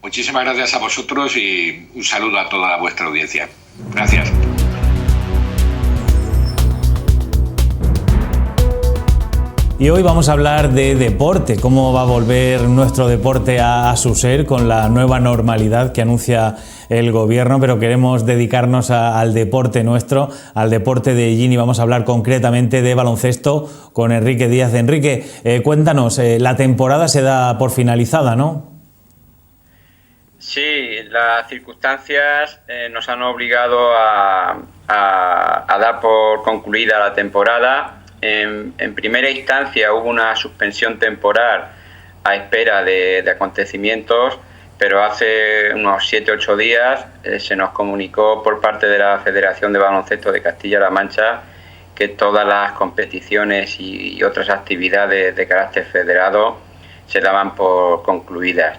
Muchísimas gracias a vosotros y un saludo a toda vuestra audiencia. Gracias. Y hoy vamos a hablar de deporte, cómo va a volver nuestro deporte a su ser con la nueva normalidad que anuncia el gobierno, pero queremos dedicarnos al deporte nuestro, al deporte de Ellín, y vamos a hablar concretamente de baloncesto con Enrique Díaz. Enrique, cuéntanos, la temporada se da por finalizada, ¿no? Sí, las circunstancias nos han obligado a dar por concluida la temporada. En primera instancia hubo una suspensión temporal a espera de acontecimientos, pero hace unos 7-8 días se nos comunicó por parte de la Federación de Baloncesto de Castilla-La Mancha que todas las competiciones y otras actividades de carácter federado se daban por concluidas,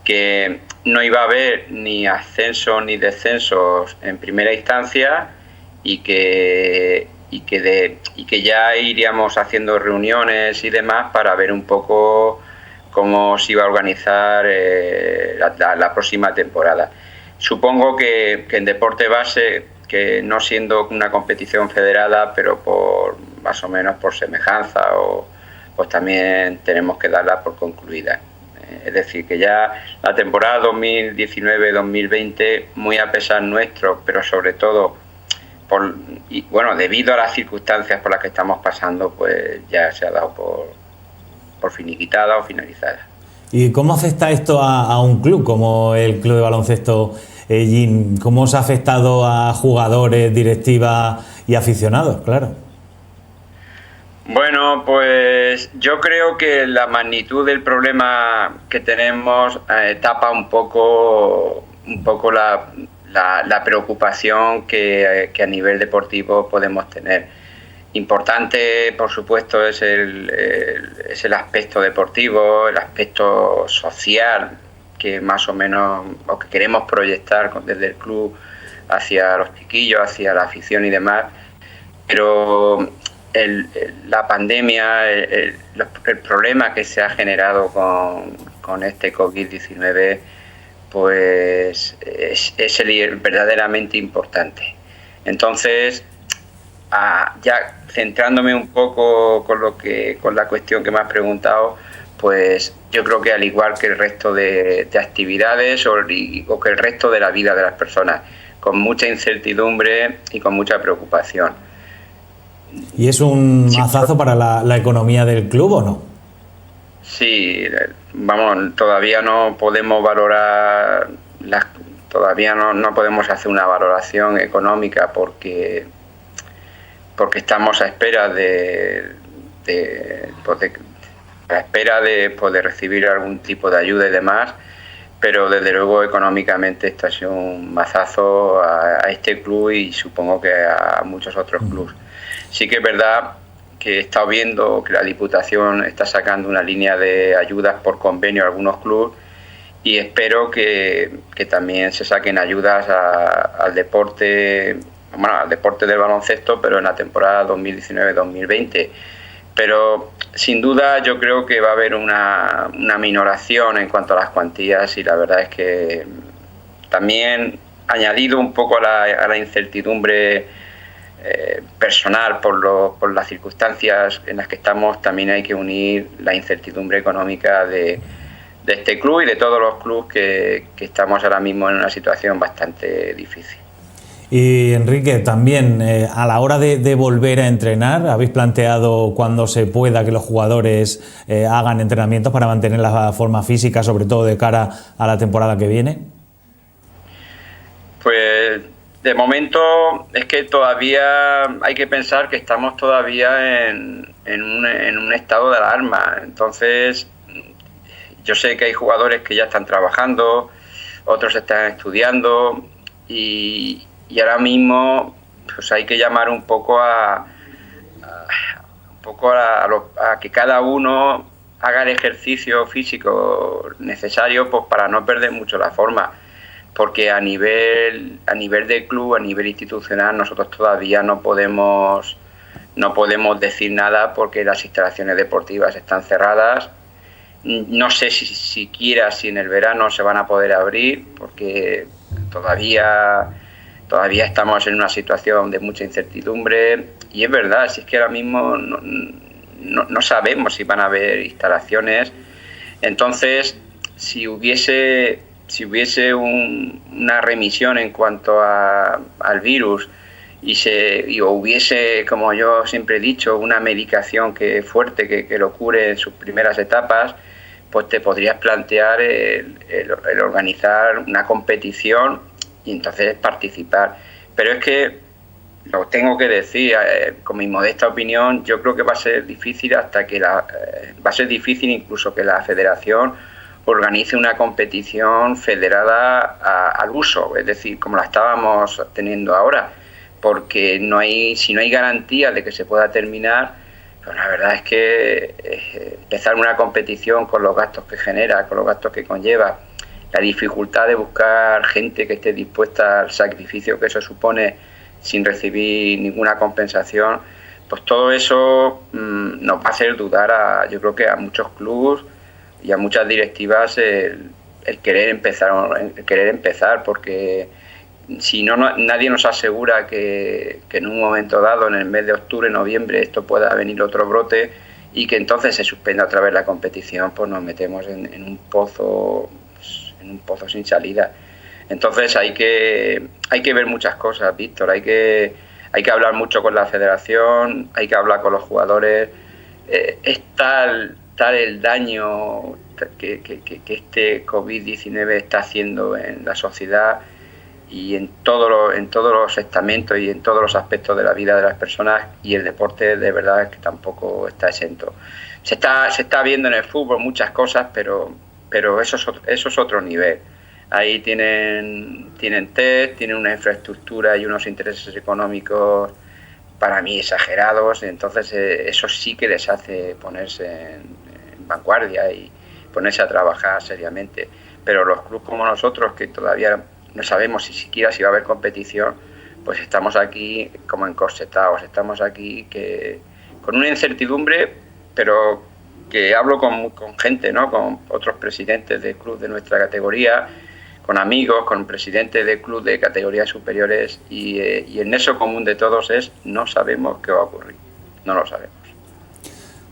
que no iba a haber ni ascensos ni descensos en primera instancia, y que ya iríamos haciendo reuniones y demás para ver un poco cómo se iba a organizar la próxima temporada. Supongo que en deporte base, que no siendo una competición federada, pero por más o menos por semejanza, pues también tenemos que darla por concluida. Es decir, que ya la temporada 2019-2020, muy a pesar nuestro, pero sobre todo debido a las circunstancias por las que estamos pasando, pues ya se ha dado por finiquitada o finalizada. ¿Y cómo afecta esto a un club como el Club de Baloncesto Ellín? ¿Cómo os ha afectado a jugadores, directiva y aficionados? Claro. Bueno, pues yo creo que la magnitud del problema que tenemos tapa un poco la preocupación que a nivel deportivo podemos tener. Importante, por supuesto, es el aspecto deportivo, el aspecto social, que más o menos, o que queremos proyectar desde el club hacia los chiquillos, hacia la afición y demás, pero la pandemia, el problema que se ha generado con este COVID-19, pues es verdaderamente importante. Entonces, ya centrándome un poco con la cuestión que me has preguntado, pues yo creo que al igual que el resto de actividades o que el resto de la vida de las personas, con mucha incertidumbre y con mucha preocupación. ¿Y es un mazazo para la economía del club o no? Sí, vamos, todavía no podemos valorar, todavía no podemos hacer una valoración económica porque estamos a espera de recibir algún tipo de ayuda y demás, pero desde luego económicamente esto ha sido un mazazo a este club y supongo que a muchos otros clubes. Sí que es verdad que he estado viendo que la Diputación está sacando una línea de ayudas por convenio a algunos clubes y espero que también se saquen ayudas al deporte del baloncesto, pero en la temporada 2019-2020. Pero sin duda yo creo que va a haber una minoración en cuanto a las cuantías y la verdad es que también añadido un poco a la incertidumbre personal por las circunstancias en las que estamos, también hay que unir la incertidumbre económica de este club y de todos los clubes que estamos ahora mismo en una situación bastante difícil. Y Enrique, también a la hora de volver a entrenar, ¿habéis planteado cuando se pueda que los jugadores hagan entrenamientos para mantener la forma física, sobre todo de cara a la temporada que viene? Pues de momento es que todavía hay que pensar que estamos todavía en un estado de alarma. Entonces, yo sé que hay jugadores que ya están trabajando, otros están estudiando y ahora mismo pues hay que llamar un poco a que cada uno haga el ejercicio físico necesario pues para no perder mucho la forma, porque a nivel de club, a nivel institucional, nosotros todavía no podemos decir nada porque las instalaciones deportivas están cerradas. No sé siquiera si en el verano se van a poder abrir, porque todavía estamos en una situación de mucha incertidumbre y es verdad, si es que ahora mismo no sabemos si van a haber instalaciones. Entonces, si hubiese una remisión en cuanto al virus y hubiese, como yo siempre he dicho, una medicación fuerte que lo cure en sus primeras etapas, pues te podrías plantear el organizar una competición y entonces participar. Pero es que, lo tengo que decir, con mi modesta opinión, yo creo que va a ser difícil incluso que la federación organice una competición federada al uso, es decir, como la estábamos teniendo ahora, porque si no hay garantía de que se pueda terminar, pues la verdad es que empezar una competición con los gastos que genera, con los gastos que conlleva, la dificultad de buscar gente que esté dispuesta al sacrificio que eso supone sin recibir ninguna compensación, pues todo eso nos va a hacer dudar yo creo que a muchos clubes y a muchas directivas el querer empezar, porque si no, nadie nos asegura que en un momento dado, en el mes de octubre, noviembre, esto pueda venir otro brote y que entonces se suspenda otra vez la competición, pues nos metemos en un pozo sin salida. Entonces hay que ver muchas cosas, Víctor, hay que hablar mucho con la federación, hay que hablar con los jugadores. Es tal el daño que este COVID-19 está haciendo en la sociedad y en todos los estamentos y en todos los aspectos de la vida de las personas, y el deporte de verdad es que tampoco está exento. Se está viendo en el fútbol muchas cosas, pero eso es otro nivel. Ahí tienen test, tienen una infraestructura y unos intereses económicos para mí exagerados. Entonces eso sí que les hace ponerse en vanguardia y ponerse a trabajar seriamente. Pero los clubes como nosotros, que todavía no sabemos si siquiera si va a haber competición, pues estamos aquí como encorsetados, estamos aquí con una incertidumbre, pero que hablo con gente, ¿no? Con otros presidentes de club de nuestra categoría, con amigos, con presidentes de club de categorías superiores, y el nexo común de todos es: no sabemos qué va a ocurrir, no lo sabemos.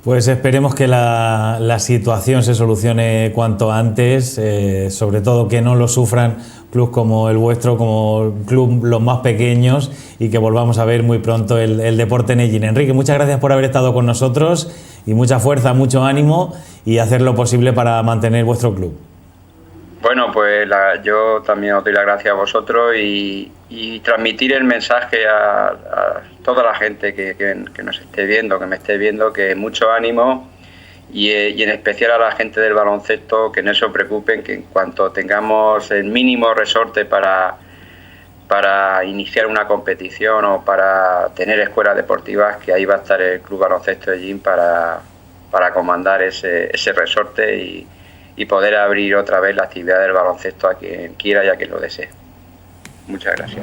Pues esperemos que la situación se solucione cuanto antes, sobre todo que no lo sufran clubes como el vuestro, como club los más pequeños, y que volvamos a ver muy pronto el deporte en Ellín. Enrique, muchas gracias por haber estado con nosotros, y mucha fuerza, mucho ánimo, y hacer lo posible para mantener vuestro club. Bueno, pues yo también os doy las gracias a vosotros y transmitir el mensaje a toda la gente que nos esté viendo, que me esté viendo, que mucho ánimo, y en especial a la gente del baloncesto, que no se preocupen, que en cuanto tengamos el mínimo resorte para iniciar una competición o para tener escuelas deportivas, que ahí va a estar el Club Baloncesto de Ellín para comandar ese resorte y poder abrir otra vez la actividad del baloncesto a quien quiera y a quien lo desee. Muchas gracias.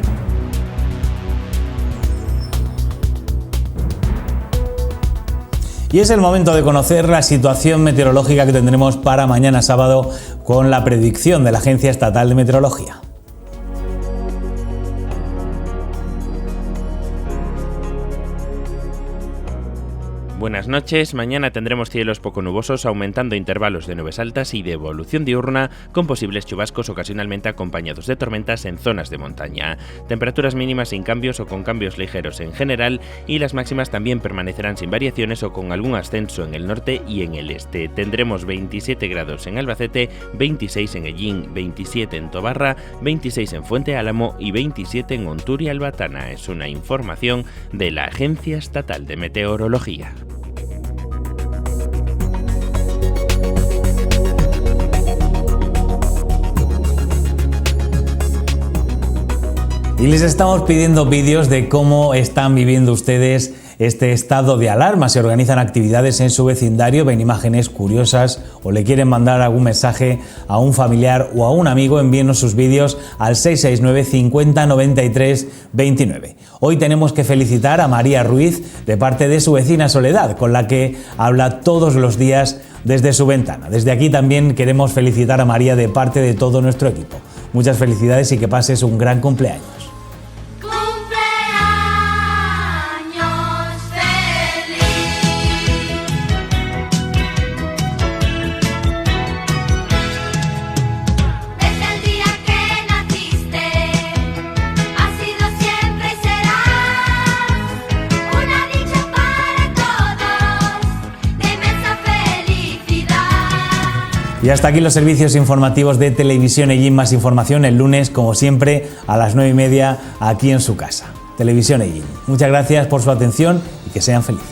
Y es el momento de conocer la situación meteorológica que tendremos para mañana sábado, con la predicción de la Agencia Estatal de Meteorología. Buenas noches. Mañana tendremos cielos poco nubosos, aumentando intervalos de nubes altas y de evolución diurna, con posibles chubascos ocasionalmente acompañados de tormentas en zonas de montaña. Temperaturas mínimas sin cambios o con cambios ligeros en general, y las máximas también permanecerán sin variaciones o con algún ascenso en el norte y en el este. Tendremos 27 grados en Albacete, 26 en Ellín, 27 en Tobarra, 26 en Fuente Álamo y 27 en Ontur y Albatana. Es una información de la Agencia Estatal de Meteorología. Y les estamos pidiendo vídeos de cómo están viviendo ustedes este estado de alarma. Se organizan actividades en su vecindario, ven imágenes curiosas o le quieren mandar algún mensaje a un familiar o a un amigo, envíenos sus vídeos al 669 50 93 29. Hoy tenemos que felicitar a María Ruiz de parte de su vecina Soledad, con la que habla todos los días desde su ventana. Desde aquí también queremos felicitar a María de parte de todo nuestro equipo. Muchas felicidades y que pases un gran cumpleaños. Y hasta aquí los servicios informativos de Televisión Ellín. Más información el lunes, como siempre, a las 9:30, aquí en su casa. Televisión Ellín. Muchas gracias por su atención y que sean felices.